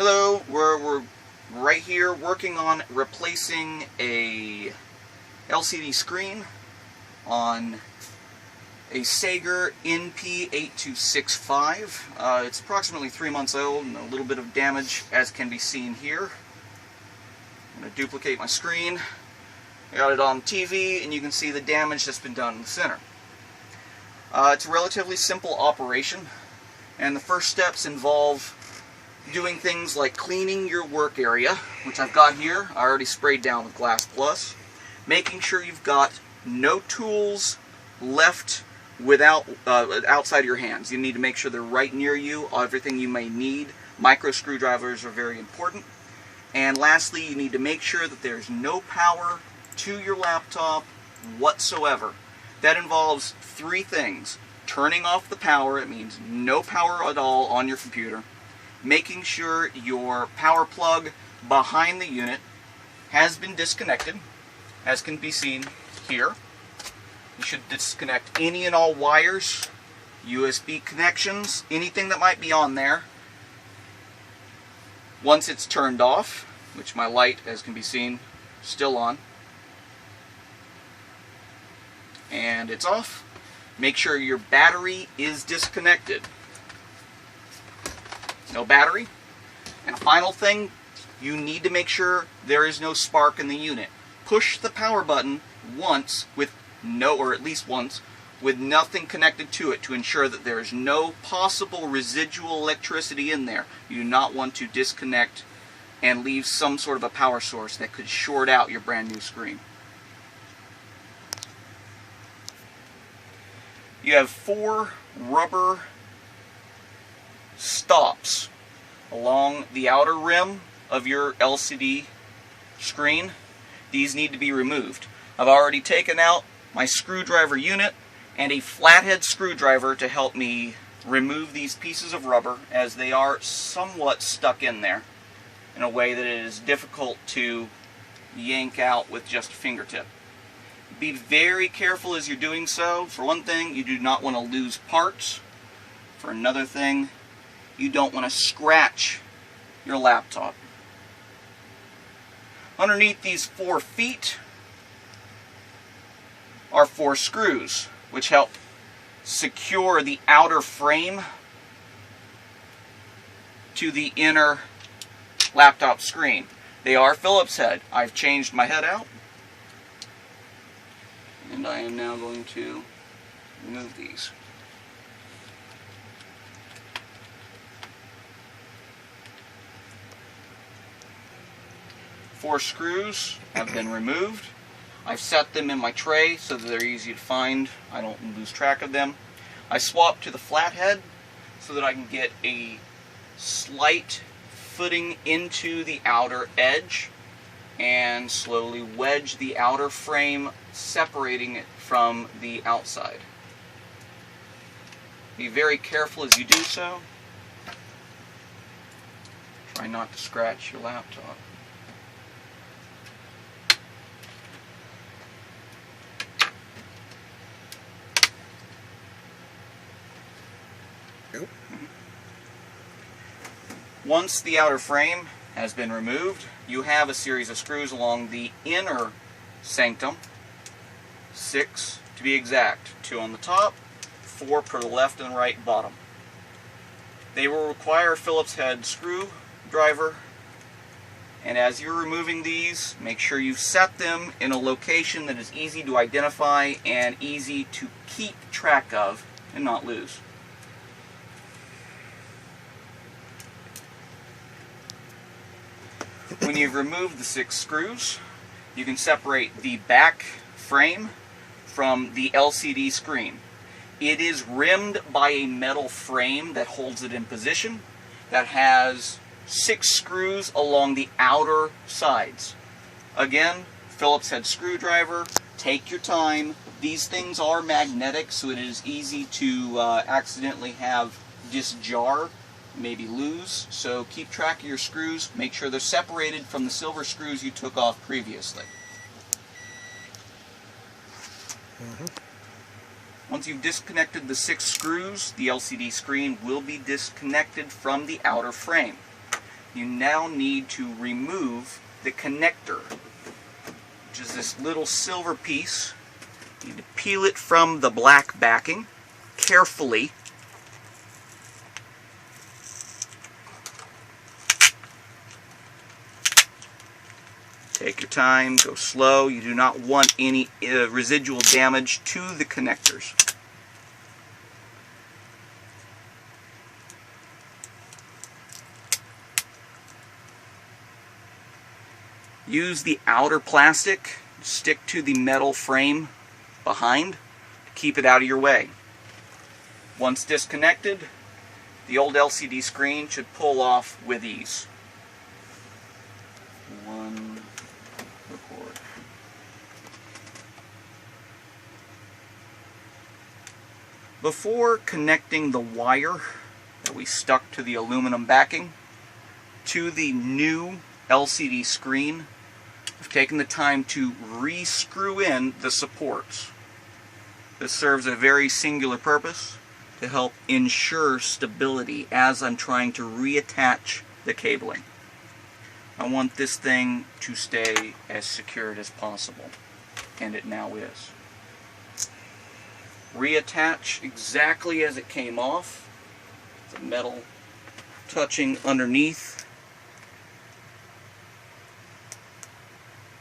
Hello, we're right here working on replacing a LCD screen on a Sager NP8265. It's approximately 3 months old and a little bit of damage, as can be seen here. I'm going to duplicate my screen. I got it on TV and you can see the damage that's been done in the center. It's a relatively simple operation, and the first steps involve doing things like cleaning your work area, which I've got here. I already sprayed down with Glass Plus. Making sure you've got no tools left outside your hands. You need to make sure they're right near you, everything you may need. Micro screwdrivers are very important. And lastly, you need to make sure that there's no power to your laptop whatsoever. That involves three things. Turning off the power, it means no power at all on your computer. Making sure your power plug behind the unit has been disconnected, as can be seen here. You should disconnect any and all wires, USB connections, anything that might be on there. Once it's turned off, which my light, as can be seen, still on, and it's off, make sure your battery is disconnected. No battery. And a final thing, you need to make sure there is no spark in the unit. Push the power button once with or at least once, with nothing connected to it to ensure that there is no possible residual electricity in there. You do not want to disconnect and leave some sort of a power source that could short out your brand new screen. You have 4 rubber stops along the outer rim of your LCD screen. These need to be removed. I've already taken out my screwdriver unit and a flathead screwdriver to help me remove these pieces of rubber, as they are somewhat stuck in there in a way that it is difficult to yank out with just a fingertip. Be very careful as you're doing so. For one thing, you do not want to lose parts. For another thing, you don't want to scratch your laptop. Underneath these 4 feet are 4 screws, which help secure the outer frame to the inner laptop screen. They are Phillips head. I've changed my head out, and I am now going to remove these. Four screws have been removed. I've set them in my tray so that they're easy to find. I don't lose track of them. I swapped to the flathead so that I can get a slight footing into the outer edge and slowly wedge the outer frame, separating it from the outside. Be very careful as you do so. Try not to scratch your laptop. Once the outer frame has been removed, you have a series of screws along the inner sanctum. 6 to be exact. 2 on the top, 4 per the left and right bottom. They will require a Phillips head screwdriver, and as you're removing these, make sure you set them in a location that is easy to identify and easy to keep track of and not lose. When you've removed the 6 screws, you can separate the back frame from the LCD screen. It is rimmed by a metal frame that holds it in position, that has 6 screws along the outer sides. Again, Phillips head screwdriver. Take your time. These things are magnetic, so it is easy to accidentally have disjar, maybe lose. So keep track of your screws. Make sure they're separated from the silver screws you took off previously. Once you've disconnected the 6 screws, the LCD screen will be disconnected from the outer frame. you now need to remove the connector, which is this little silver piece. You need to peel it from the black backing carefully. Take your time, go slow. You do not want any residual damage to the connectors. Use the outer plastic, stick to the metal frame behind to keep it out of your way. Once disconnected, the old LCD screen should pull off with ease. Record. Before connecting the wire that we stuck to the aluminum backing to the new LCD screen, I've taken the time to re-screw in the supports. This serves a very singular purpose to help ensure stability as I'm trying to reattach the cabling. I want this thing to stay as secured as possible, and it now is. Reattach exactly as it came off, the metal touching underneath.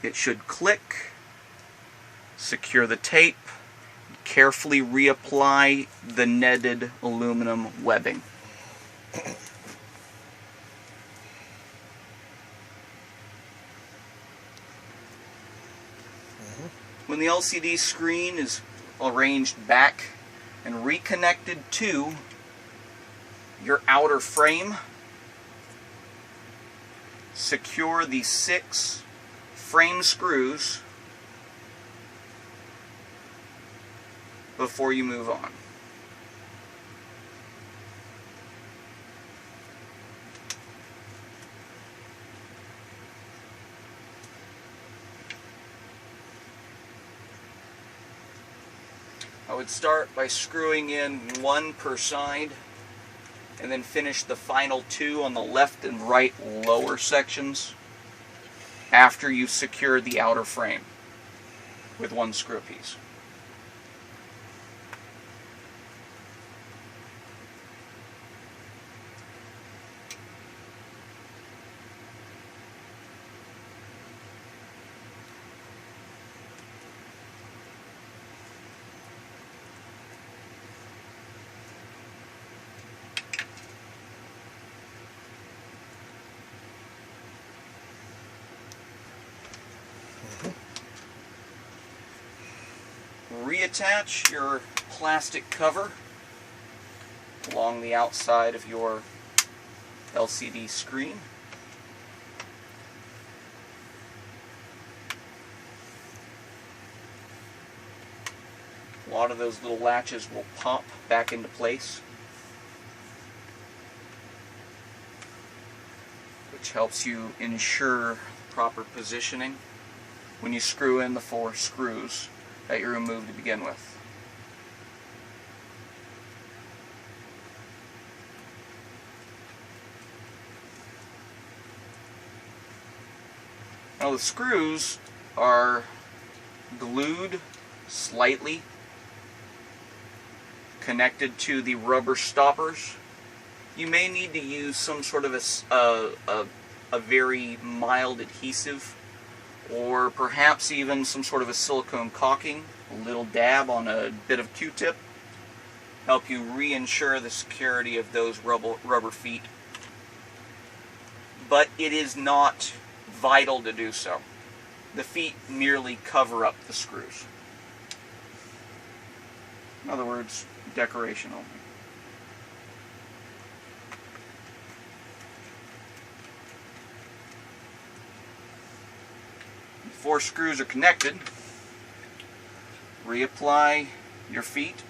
It should click. Secure the tape. Carefully reapply the netted aluminum webbing. When the LCD screen is arranged back and reconnected to your outer frame, secure the 6 frame screws before you move on. I would start by screwing in 1 per side and then finish the final 2 on the left and right lower sections after you've secured the outer frame with 1 screw piece. Reattach your plastic cover along the outside of your LCD screen. A lot of those little latches will pop back into place, which helps you ensure proper positioning when you screw in the 4 screws that you removed to begin with. Now the screws are glued slightly, connected to the rubber stoppers. You may need to use some sort of a very mild adhesive, or perhaps even some sort of a silicone caulking, a little dab on a bit of Q-tip, help you reinsure the security of those rubber feet. But it is not vital to do so. The feet merely cover up the screws. In other words, decoration only. The 4 screws are connected. Reapply your feet.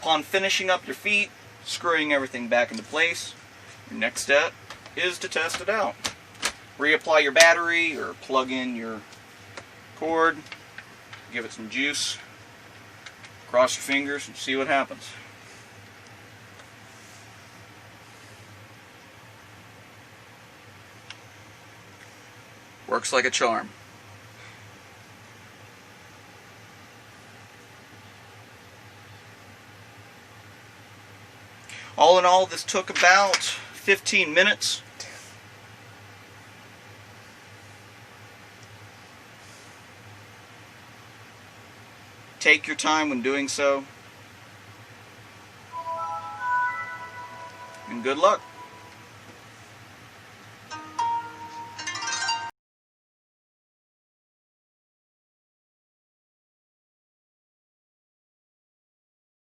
Upon finishing up your feet, screwing everything back into place, your next step is to test it out. reapply your battery or plug in your cord, give it some juice, cross your fingers and see what happens. Works like a charm. All in all, this took about 15 minutes. Take your time when doing so. And good luck.